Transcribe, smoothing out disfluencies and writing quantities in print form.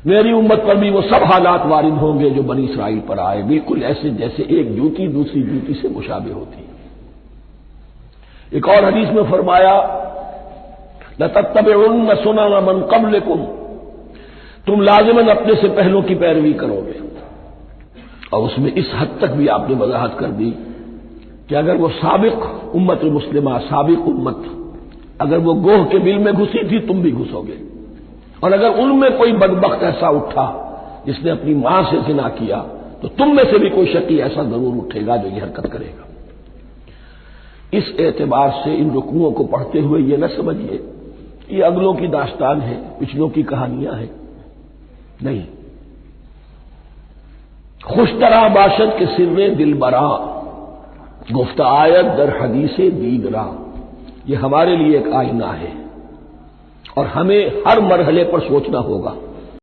मेरी उम्मत पर भी वो सब हालात वारिद होंगे जो बनी इसराइल पर आए, बिल्कुल ऐसे जैसे एक जूती दूसरी जूती से मुशाबे होती है। एक और हदीस में फरमाया, लतत्तबिउन्न सुनन मन क़ब्लकुम, तुम लाज़िमन अपने से पहलों की पैरवी करोगे। और उसमें इस हद तक भी आपने वजाहत कर दी कि अगर वो साबिक उम्मत मुस्लिमा, साबिक उम्मत, अगर वो गोह के बिल में घुसी थी, तुम भी घुसोगे। और अगर उनमें कोई बदबख्त ऐसा उठा जिसने अपनी मां से जिना किया, तो तुम में से भी कोई शकी ऐसा जरूर उठेगा जो ये हरकत करेगा। इस एतबार से इन रुकुओं को पढ़ते हुए ये न समझिए ये अगलों की दास्तान है, पिछलों की कहानियां हैं, नहीं। खुशतरा बाशद के सिर्रे दिलबरा, गुफ्त आयत दर हदीसे दीगरा, ये हमारे लिए एक आईना है और हमें हर मरहले पर सोचना होगा